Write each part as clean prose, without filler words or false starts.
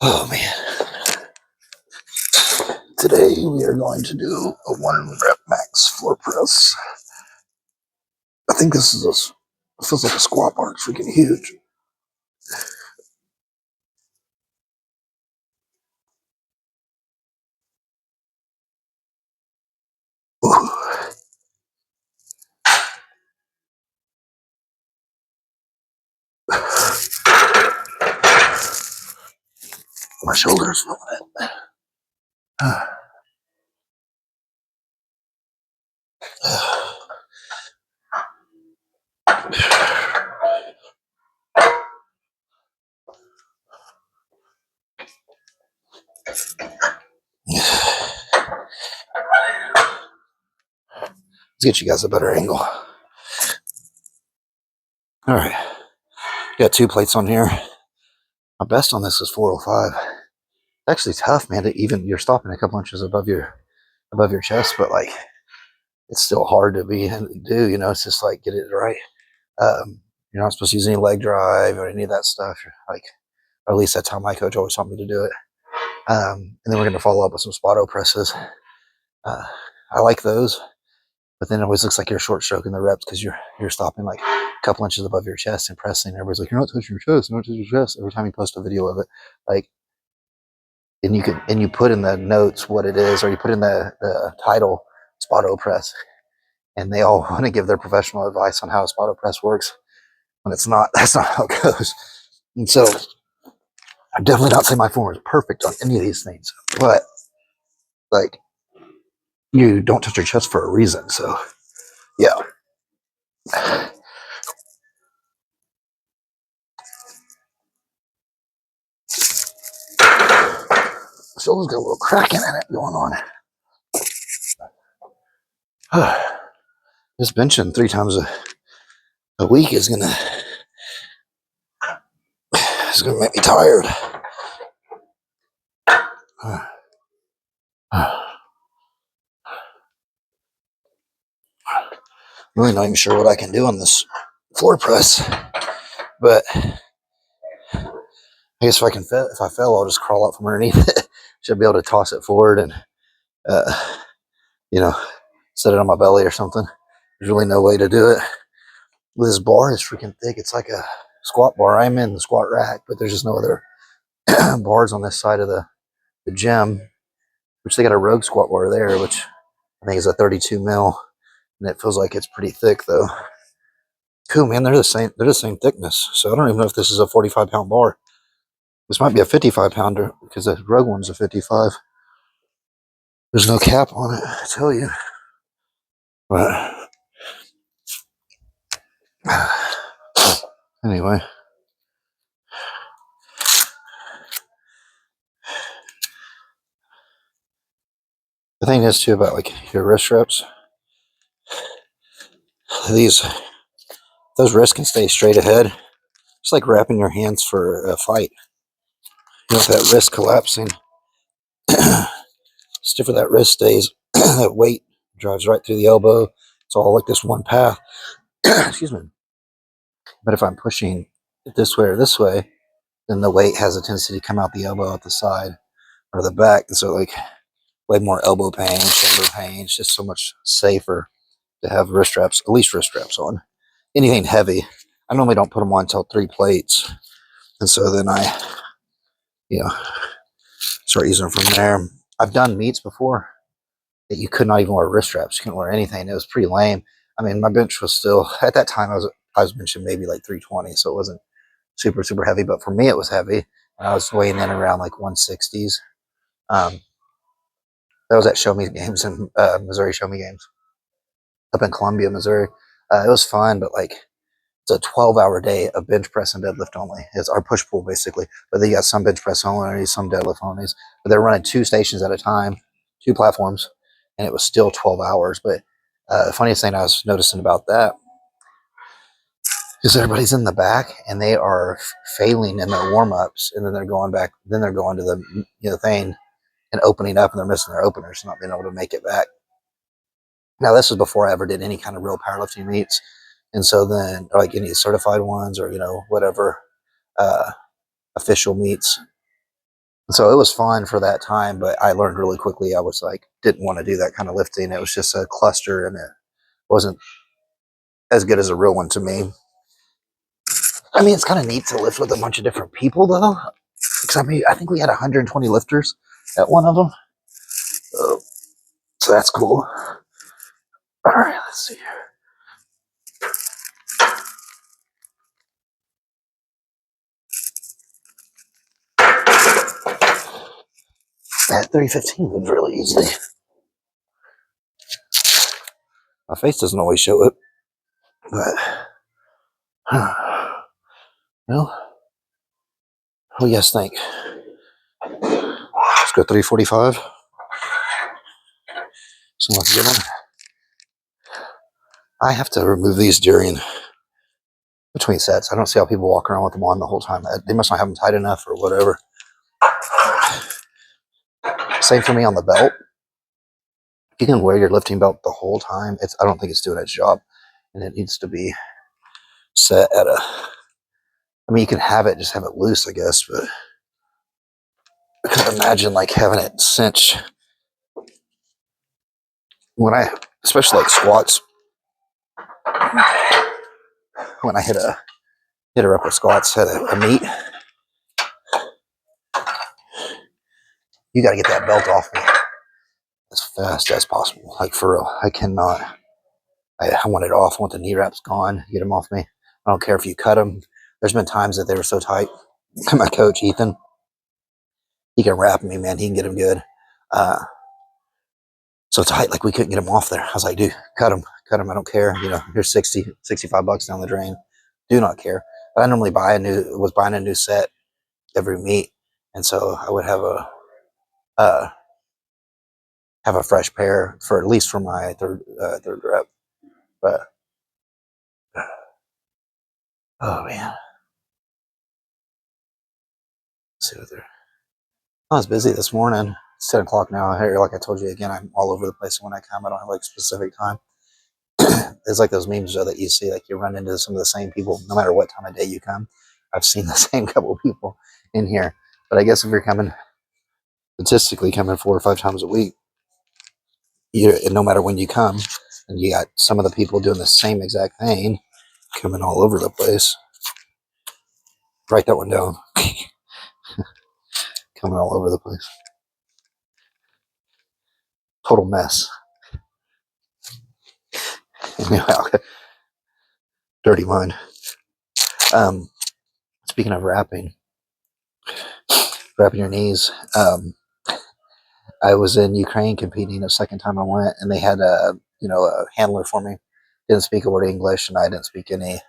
Oh man. Today we are going to do a 1 rep max floor press. I think this is it feels like a squat bar. It's freaking huge. Ooh. My shoulders feeling it. Let's get you guys a better angle. All right. Got 2 plates on here. My best on this is 405. Actually tough, man, to even you're stopping a couple inches above your chest, but like it's still hard to do, it's just like get it right. You're not supposed to use any leg drive or any of that stuff. Like, or at least that's how my coach always taught me to do it. And then we're going to follow up with some spoto presses. I like those, but then it always looks like you're short stroking the reps because you're stopping like a couple inches above your chest and pressing. Everybody's like, "You're not touching your chest. You're not touching your chest." Every time you post a video of it, like, and you put in the notes what it is, or you put in the title spoto press, and they all want to give their professional advice on how a spoto press works when it's not. That's not how it goes. And so I definitely not say my form is perfect on any of these things, but like you don't touch your chest for a reason. So yeah. Still got a little cracking in it going on. This benching 3 times a week is gonna make me tired. Really not even sure what I can do on this floor press, but I guess if I fell, I'll just crawl up from underneath it. Should be able to toss it forward and uh, you know set it on my belly or something. There's really no way to do it. This bar is freaking thick. It's like a squat bar. I'm in the squat rack, but there's just no other bars on this side of the gym, which they got a Rogue squat bar there, which I think is a 32 mil, and it feels like it's pretty thick though. Cool, man. They're the same. They're the same thickness. So I don't even know if this is a 45-pound bar. This might be a 55-pounder because the Rogue one's a 55. There's no cap on it, I tell you. But anyway, the thing is too about like your wrist reps. Those wrists can stay straight ahead. It's like wrapping your hands for a fight. With that wrist collapsing, stiffer that wrist stays, that weight drives right through the elbow. It's all like this one path. Excuse me. But if I'm pushing it this way or this way, then the weight has a tendency to come out the elbow at the side or the back. And so like way more elbow pain, shoulder pain. It's just so much safer to have wrist straps, at least wrist straps on. Anything heavy, I normally don't put them on until 3 plates. And so then I, start using them from there. I've done meets before that you could not even wear wrist straps. You couldn't wear anything. It was pretty lame. I mean, my bench was still, at that time, I was benching maybe like 320, so it wasn't super, super heavy. But for me, it was heavy. And I was weighing in around like 160s. That was at Show Me Games in Missouri, Show Me Games up in Columbia, Missouri. It was fun, but like it's a 12-hour day of bench press and deadlift only. It's our push pull basically, but they got some bench press only, some deadlift only. But they're running 2 stations at a time, 2 platforms, and it was still 12 hours. But the funniest thing I was noticing about that is everybody's in the back and they are failing in their warm ups, and then they're going back. Then they're going to the thing and opening up, and they're missing their openers, not being able to make it back. Now this was before I ever did any kind of real powerlifting meets. And so then, like any certified ones or, whatever official meets. So it was fun for that time, but I learned really quickly I was like, didn't want to do that kind of lifting. It was just a cluster and it wasn't as good as a real one to me. I mean, it's kind of neat to lift with a bunch of different people though. Because I mean, I think we had 120 lifters at one of them. So that's cool. All right, let's see. That 315 was really easy. My face doesn't always show it, but well, what do you guys think? Let's go 345. So let's get on. I have to remove these during between sets. I don't see how people walk around with them on the whole time. They must not have them tight enough or whatever. Same for me on the belt. If you can wear your lifting belt the whole time, I don't think it's doing its job, and it needs to be set at a. I mean, you can have it, just have it loose, I guess, but I couldn't imagine like having it cinch when especially like squats. When I hit her up with squats at a meet, you got to get that belt off me as fast as possible. Like for real, I cannot. I want it off. I want the knee wraps gone. Get them off me. I don't care if you cut them. There's been times that they were so tight. My coach Ethan, he can wrap me, man. He can get them good. So tight, like we couldn't get them off there. I was like, dude, cut them. I don't care. You know, here's 60, $65 down the drain. Do not care. But I normally was buying a new set every meet, and so I would uh, have a fresh pair for at least for my third rep. But oh man, let's see what they're. I was busy this morning. It's 10 o'clock now. Here, like I told you again, I'm all over the place when I come. I don't have like a specific time. It's like those memes that you see, like you run into some of the same people no matter what time of day you come. I've seen the same couple of people in here. But I guess if you're coming, statistically coming 4 or 5 times a week, no matter when you come, and you got some of the people doing the same exact thing coming all over the place. Write that one down. Coming all over the place. Total mess. Dirty mind. Speaking of wrapping your knees. I was in Ukraine competing the second time I went, and they had a handler for me. Didn't speak a word of English, and I didn't speak any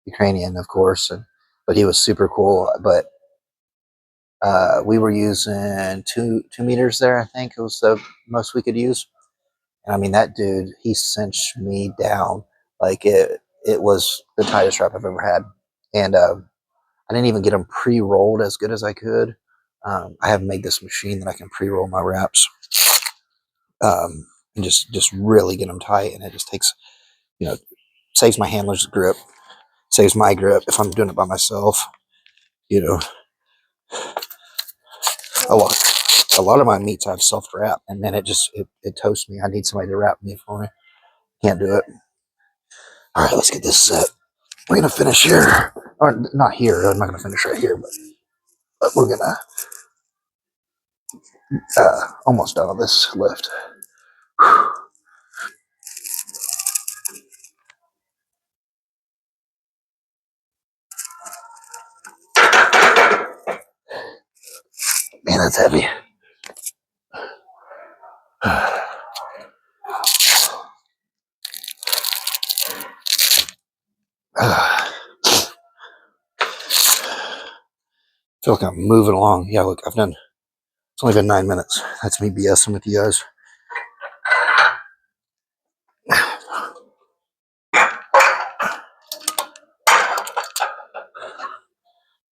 Ukrainian, of course. But he was super cool. But we were using 2 meters there. I think it was the most we could use. And I mean, that dude, he cinched me down like it was the tightest wrap I've ever had. And I didn't even get them pre-rolled as good as I could. I have made this machine that I can pre-roll my wraps, and just really get them tight. And it just takes, saves my handler's grip, saves my grip if I'm doing it by myself. You know, a lot, a lot of my meats I've self-wrap, and then it toasts me. I need somebody to wrap me for me. Can't do it. All right, let's get this set. We're gonna finish here, or not here. I'm not gonna finish right here, but we're gonna almost done on this lift. Man, that's heavy. I feel like I'm moving along. Yeah, look, it's only been 9 minutes. That's me BSing with you guys.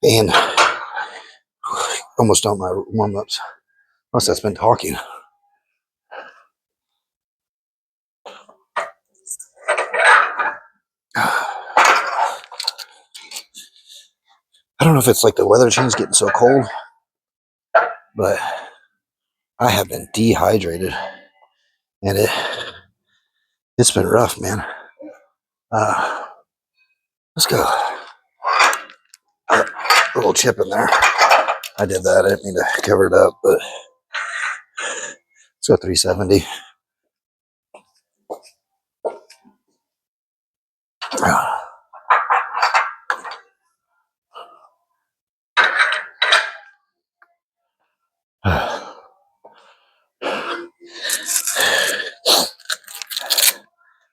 And almost done my warm-ups. Most that's been talking. I don't know if it's like the weather change getting so cold, but I have been dehydrated, and it's been rough, man. Let's go. A little chip in there. I did that. I didn't mean to cover it up, but let's go 370.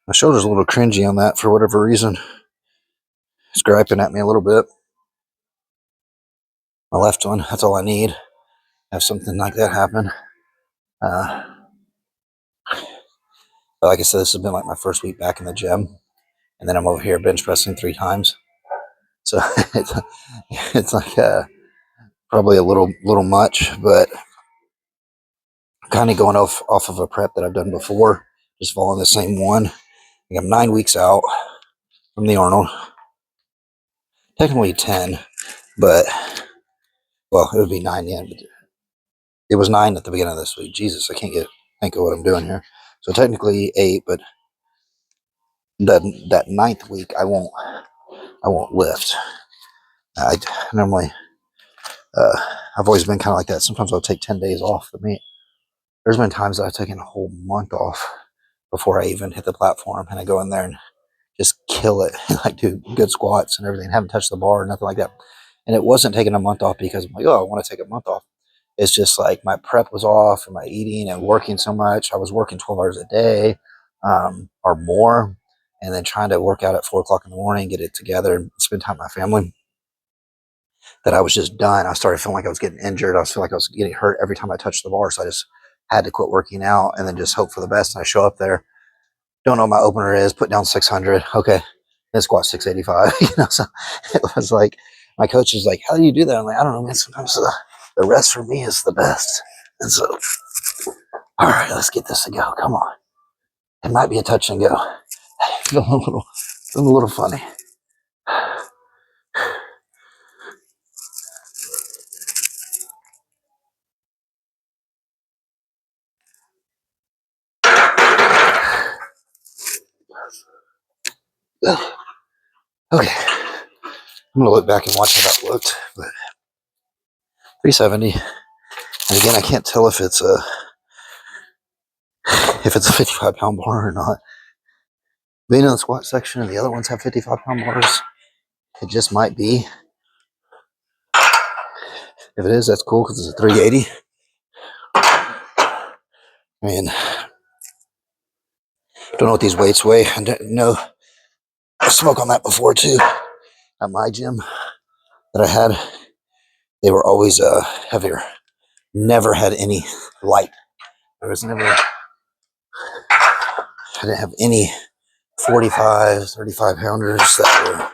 My shoulder's a little cringy on that for whatever reason. It's griping at me a little bit. My left one, that's all I need. Have something like that happen. But like I said, this has been like my first week back in the gym. And then I'm over here bench pressing 3 times. So it's like probably a little much, but kind of going off of a prep that I've done before, just following the same one. I'm 9 weeks out from the Arnold. Technically 10, but well, it would be 9 in. But it was 9 at the beginning of this week. Jesus, I can't think of what I'm doing here. So technically 8, but that 9th week I won't lift. I normally I've always been kind of like that. Sometimes I'll take 10 days off the meet. There's been times that I've taken a whole month off before I even hit the platform, and I go in there and just kill it, like do good squats and everything, haven't touched the bar or nothing like that. And it wasn't taking a month off because I'm like, oh, I want to take a month off. It's just like my prep was off and my eating and working so much. I was working 12 hours a day or more, and then trying to work out at 4 o'clock in the morning, get it together and spend time with my family, that I was just done. I started feeling like I was getting injured. I feeling like I was getting hurt every time I touched the bar. So I just had to quit working out and then just hope for the best. And I show up there, don't know what my opener is, put down 600. Okay, then squat 685. So it was like, my coach is like, how do you do that? I'm like, I don't know, man. Sometimes the rest for me is the best. And so, all right, let's get this to go. Come on. It might be a touch and go. Feeling a little funny. Okay, I'm gonna look back and watch how that looked. But 370, and again, I can't tell if it's a 55-pound bar or not. Being in the squat section and the other ones have 55-pound bars, it just might be. If it is, that's cool because it's a 380. I mean, don't know what these weights weigh. I don't know. I spoke on that before too. At my gym that I had, they were always heavier. Never had any light. There was never. I didn't have any 45, 35 pounders that were,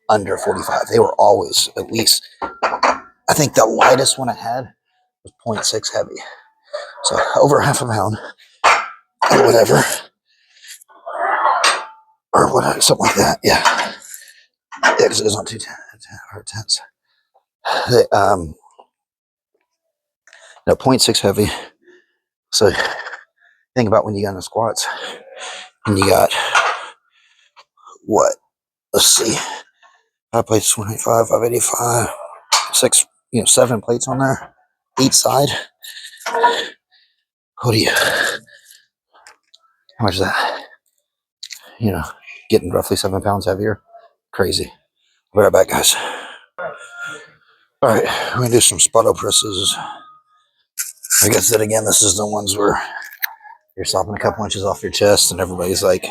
under 45. They were always at least. I think the lightest one I had was 0.6 heavy. So over half a pound or whatever. Or whatever, something like that. Yeah. Yeah, because it was on 210 or 10s. No, 0.6 heavy. So think about when you got in the squats and you got what? Let's see. 5 plates, 25, 585, 6, 7 plates on there, each side. What do you, how much is that? Getting roughly 7 pounds heavier. Crazy. I'll be right back, guys. All right, we're going to do some spoto presses. Like I said, again, this is the ones where you're stopping a couple inches off your chest and everybody's like,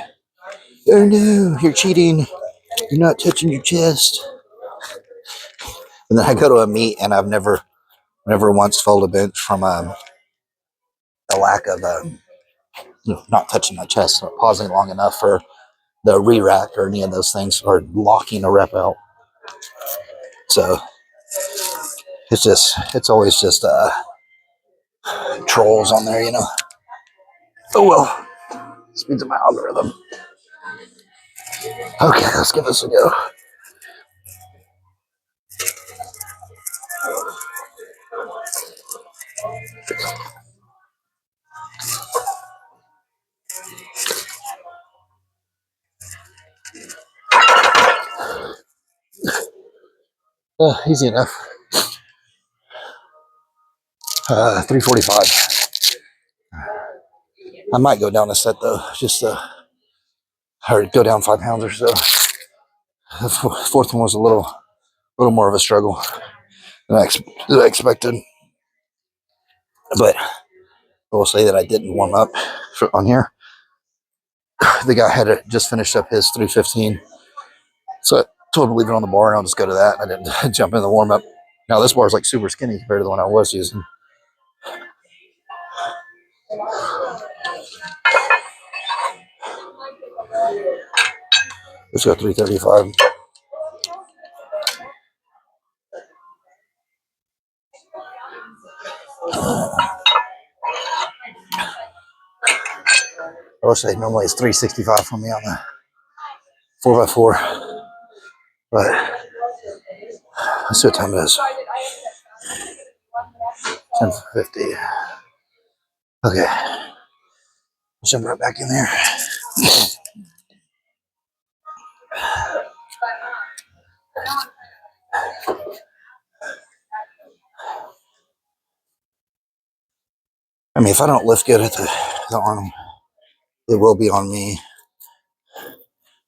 oh no, you're cheating. You're not touching your chest. And then I go to a meet and I've never once folded a bench from a lack of not touching my chest or pausing long enough for the re-rack or any of those things or locking a rep out. So it's always just trolls on there, Oh well, speeds of my algorithm. Okay, let's give this a go. Easy enough. 345. I might go down a set though, just or go down 5 pounds or so. The fourth one was a little more of a struggle than I expected, but I will say that I didn't warm up on here. The guy had just finished up his 315, so I told him to leave it on the bar and I'll just go to that. I didn't jump in the warm up. Now this bar is like super skinny compared to the one I was using. Let's go 335. I wish say normally it's 365 for me on the 4x4, but let's see what time it is. 10:50. Okay, jump right back in there. I mean, if I don't lift good at the arm, it will be on me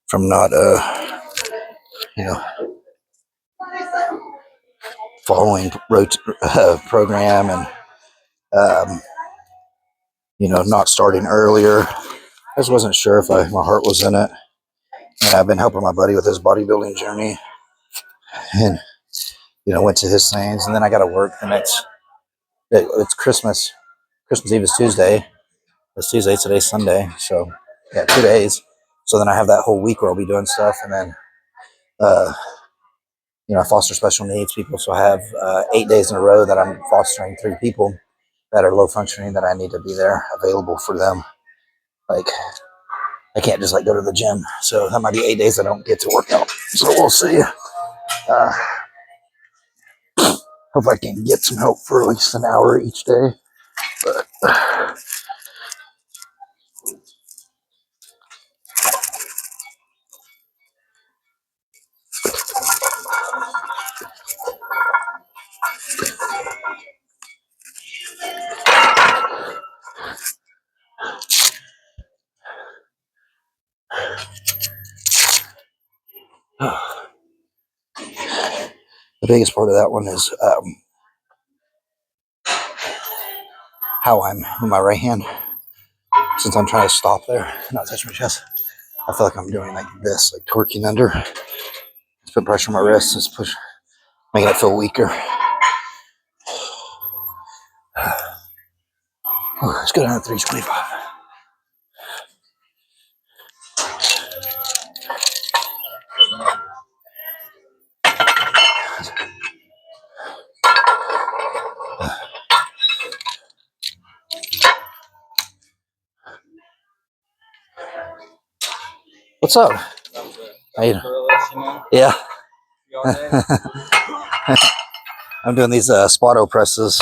from not, following program and, not starting earlier. I just wasn't sure if my heart was in it. And I've been helping my buddy with his bodybuilding journey, and went to his things, and then I got to work the next. It's Christmas. Christmas Eve is Tuesday. It's Tuesday. Today's Sunday. So yeah, 2 days. So then I have that whole week where I'll be doing stuff, and then I foster special needs people. So I have 8 days in a row that I'm fostering 3 people that are low functioning that I need to be there available for them. Like I can't just go to the gym. So that might be 8 days I don't get to work out. So we'll see. Hope I can get some help for at least an hour each day. But the biggest part of that one is how I'm with my right hand. Since I'm trying to stop there and not touch my chest, I feel like I'm doing like this, like torquing under. It's put pressure on my wrist. It's making it feel weaker. Let's go down to 325. What's up? How you doing? Yeah. I'm doing these spoto presses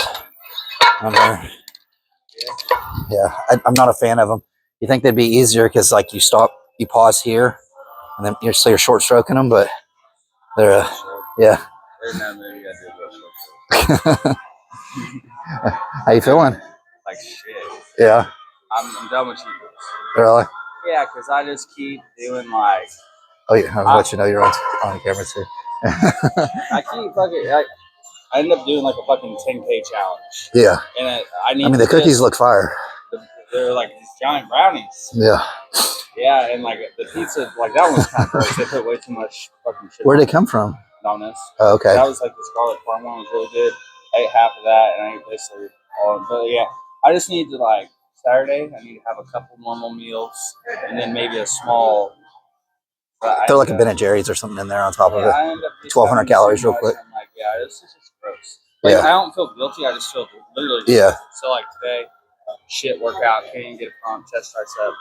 on there. Yeah, I'm not a fan of them. You think they'd be easier because you pause here, and then you're short stroking them, but they're yeah. How you feeling? Like shit. Yeah. I'm done with you. Really? Yeah, because I just keep doing like. Oh yeah, I'll let you know you're on camera too. I keep fucking. I end up doing like a fucking 10K challenge. Yeah. And I mean, the cookies look fire. They're like these giant brownies. Yeah. Yeah, and like the pizza, like that one's kind of gross. They put way too much fucking shit. Where'd it come from? Domino's. Oh, okay. That was like the scarlet farm one was really good. I ate half of that, and I ate basically all. But yeah, I just need to Saturday. I need to have a couple normal meals, and then maybe a small. Throw like a Ben and Jerry's or something in there on top of it. 1,200 calories real quick. I'm like, yeah, this is just gross. I don't feel guilty. I just feel literally. Yeah. So today, shit workout, can't even get a prompt chest tricep.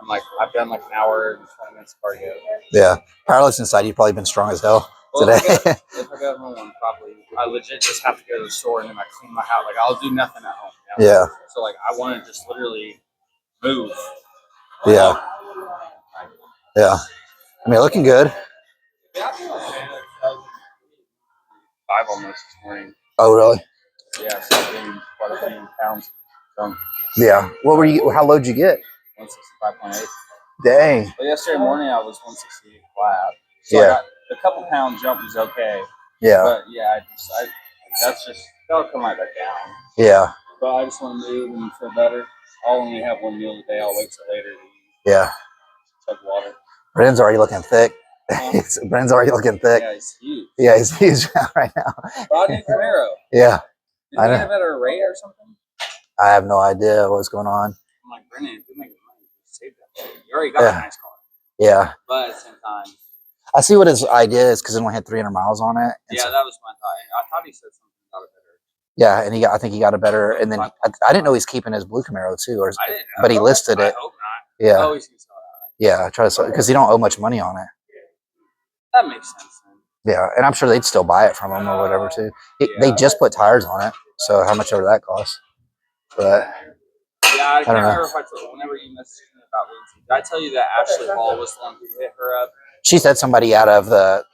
I'm I've done like an hour and 20 minutes of cardio. Yeah. Powerlifting inside, you've probably been strong as hell today. If I go home, probably I legit just have to go to the store and then clean my house. I'll do nothing at home. Yeah. So I want to just literally move. Yeah. Yeah. I mean, looking good. Yeah, I feel okay. I was 5 almost this morning. Oh, really? Yeah, so I'm doing quite a few pounds. So Yeah. What were you? How low did you get? 165.8. Dang. But yesterday morning I was 168 flat. So Yeah. I got the couple pound jump was okay. Yeah. But yeah, that's just that'll come right back down. Yeah. But I just want to move and feel better. I'll only have one meal a day. I'll wait till later to eat. Yeah. Chug water. Brennan's already looking thick. Brennan's already looking thick. Yeah, he's huge. Yeah, he's huge right now. Rodney Camaro. Yeah. Did he get a better rate or something? I have no idea what's going on. I'm like, Brennan, if you make money, save that shit. You already got a nice car. Yeah. But at the same time, I see what his idea is because it only had 300 miles on it. Yeah, that was my thought. I thought he said something about it better. Yeah, and I think he got a better. And then I didn't know he's keeping his blue Camaro too, I didn't know. but he listed it. I hope not. Yeah. Oh, he's gonna sell that. Yeah, try to sell because he don't owe much money on it. That makes sense. Then. Yeah, and I'm sure they'd still buy it from him or whatever too. They just put tires on it, so how much ever that costs. But yeah, I can't remember if I told whenever you messaged me about Lindsay. Did I tell you that Ashley Hall was the one who hit her up? She said somebody out of the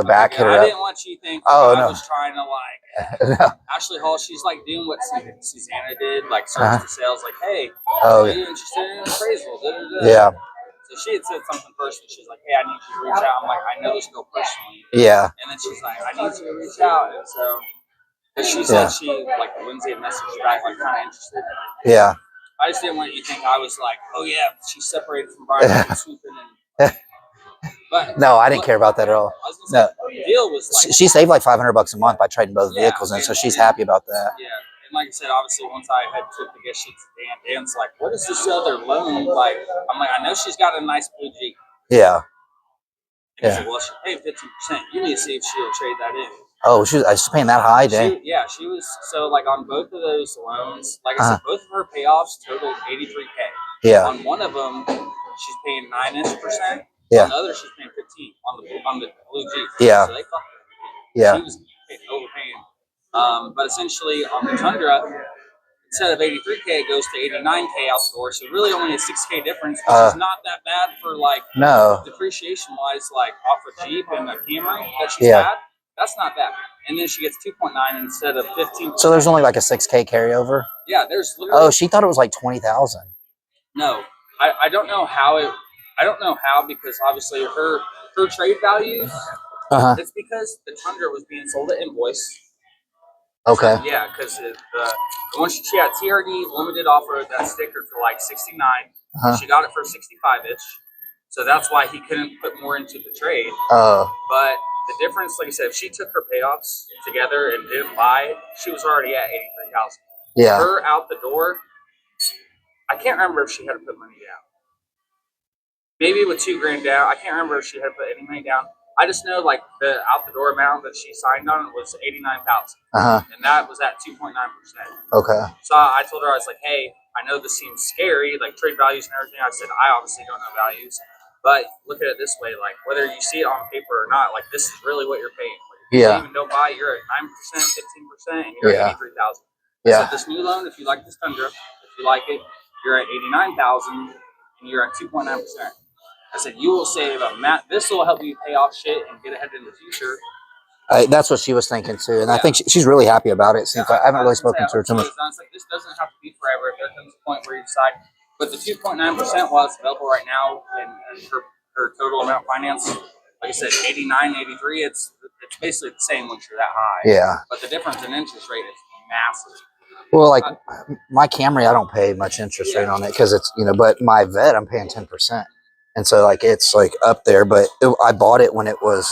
back hit her up. I didn't want you to think I was trying to like no. Ashley Hall. She's like doing what Susanna did, like search for sales. Like, hey, are you interested in appraisal? Da, da, da. Yeah. So she had said something first, and she's like, "Hey, I need you to reach out." I'm like, "I know this girl personally." Yeah. And then she's like, "I need you to reach out." And so, she said she like Lindsay had messaged back, like kind of interested. Yeah. I just didn't want you to think I was like, "Oh yeah, she's separated from Brian and swooping in." But no, I didn't care about that at all. I was gonna say, the deal was like she saved like $500 a month by trading both vehicles, and so she's happy about that. Yeah. And like I said, obviously, once I had took the guest sheets to Dan, Dan's like, "What is this other loan like?" I'm like, "I know she's got a nice blue Jeep." Yeah. And he said, "Well, she paid 15%. You need to see if she'll trade that in." Oh, she's paying that high, dang. She was so like on both of those loans. Like I said, both of her payoffs totaled 83K. Yeah. On one of them, she's paying 9%. Yeah. On the other, she's paying 15 on the blue Jeep. Yeah. So they fucked her. Yeah. She was overpaying. But essentially on the Tundra, instead of 83K, it goes to 89K out the door. So really only a 6K difference, which is not that bad for like depreciation wise, like off a Jeep and a Camry that she's had. That's not bad. And then she gets 2.9 instead of 15. So there's only like a 6K carryover. Yeah, there's literally. Oh, she thought it was like 20,000. No, I don't know how it. I don't know how because obviously her trade values. It's because the Tundra was being sold at invoice. Okay. So, yeah, because the one she had TRD limited offer that sticker for like 69. She got it for 65-ish. So that's why he couldn't put more into the trade. But the difference, like I said, if she took her payoffs together and didn't buy, she was already at 83,000. Yeah. Her out the door, I can't remember if she had to put money down. Maybe with $2,000 down. I can't remember if she had to put any money down. I just know like the out the door amount that she signed on was 89,000, and that was at 2.9%. Okay. So I told her, I was like, "Hey, I know this seems scary, like trade values and everything." I said, "I obviously don't know values, but look at it this way: like whether you see it on paper or not, like this is really what you're paying. Like, if you even don't buy, you're at 9%, 15%, and you're at 83,000. So this new loan, if you like this Tundra, if you like it, you're at 89,000, and you're at 2.9%." I said, "You will save a mat. This will help you pay off shit and get ahead in the future." That's what she was thinking too, and I think she's really happy about it. Since I haven't really spoken to her too much. Like, this doesn't have to be forever. If there comes a point where you decide, but the 2.9% while it's available right now, and her total amount finance, like I said, 89, 83. It's basically the same once you're that high. Yeah. But the difference in interest rate is massive. Well, like my Camry, I don't pay much interest rate on it because it's but my Vet, I'm paying 10%. And so, like, it's, like, up there. But I bought it when it was,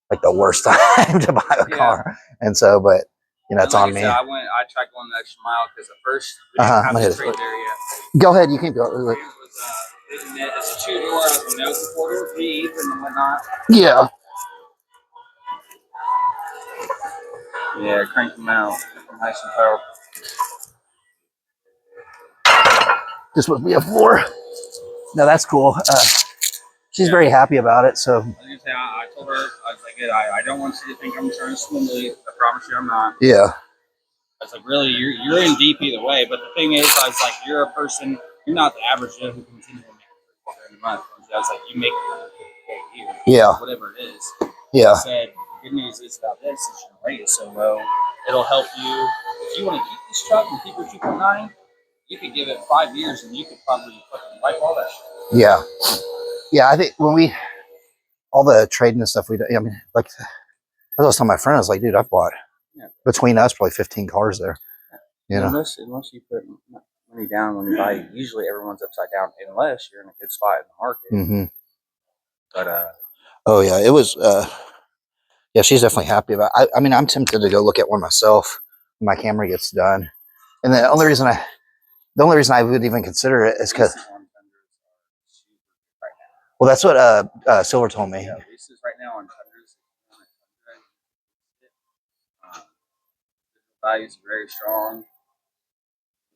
like, the worst time to buy a car. And so, but, it's on me. I tried going the extra mile because at first we didn't have the trade there yet. Go ahead. You can go. It's a 2-door, no supporter, V, and whatnot. Yeah. Yeah, crank them out. Nice and powerful. This would be a 4. No, that's cool. She's very happy about it. So I told her, I was like, I don't want you to think I'm trying to swindle you. I promise you I'm not. Yeah. I was like, really, you're in deep either way. But the thing is, I was like, you're a person, you're not the average Joe who continues to make $4,000 a month. I was like, you make Yeah. Whatever it is. Yeah. He said, the good news is about this is your rate is so low, it'll help you. If you want to keep this truck and keep your 2.9, you could give it 5 years and you could probably fucking wipe all that shit. Yeah. Yeah, I think when all the trading and stuff I mean, like, I was telling my friend, I was like, dude, I've bought, between us, probably 15 cars there. You know? Unless you put money down when you buy, usually everyone's upside down unless you're in a good spot in the market. Mm-hmm. But oh yeah, it was. Yeah, she's definitely happy about it. I mean, I'm tempted to go look at one myself when my camera gets done. And the only reason I would even consider it is because, well, that's what Silver told me. Yeah, leases right now on Tundras. Values are very strong.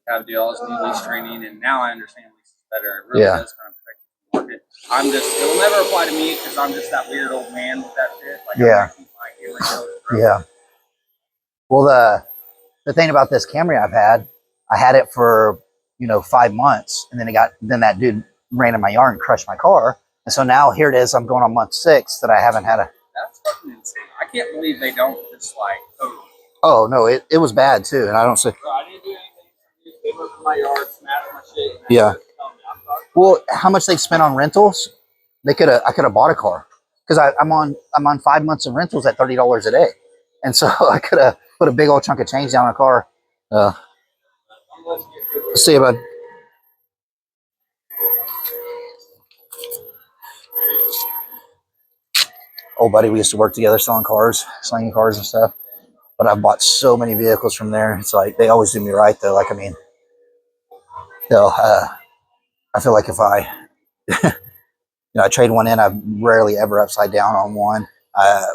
Have deals, new lease training, and now I understand leases better. It really does kind of protect the market. It'll never apply to me because I'm just that weird old man with that shit. Like, yeah. Well, the thing about this Camry I had it for 5 months, and then that dude ran in my yard and crushed my car, and so now here it is. I'm going on month 6 that I haven't had a. That's fucking insane. I can't believe they don't just like. Oh no, it was bad too, and I don't say. Bro, I didn't do anything. They went from my yard, smashed my shit. Yeah. Well, how much they spent on rentals? I could have bought a car because I'm on 5 months of rentals at $30 a day, and so I could have put a big old chunk of change down a car. See you, bud. Old buddy, we used to work together selling cars, slinging cars and stuff. But I've bought so many vehicles from there. It's like they always do me right though. Like, I mean, I feel like if I I trade one in, I'm rarely ever upside down on one.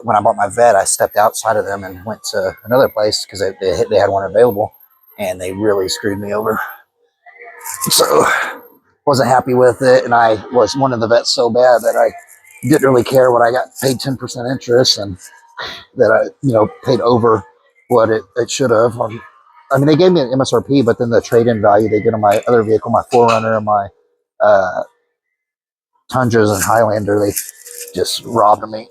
When I bought my vet, I stepped outside of them and went to another place because they had one available, and they really screwed me over. So wasn't happy with it, and I was one of the vets so bad that I didn't really care what I got paid 10% interest, and that I paid over what it should have. I mean, they gave me an MSRP, but then the trade-in value they did on my other vehicle, my 4Runner, and my Tundras and Highlander, they just robbed me.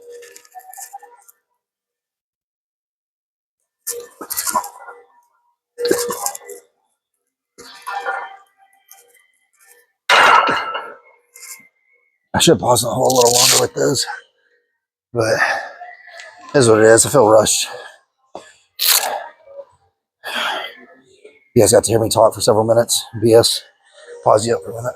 I should pause the hole a little longer with those, but it is what it is. I feel rushed. You guys got to hear me talk for several minutes. BS. Pause you up for a minute.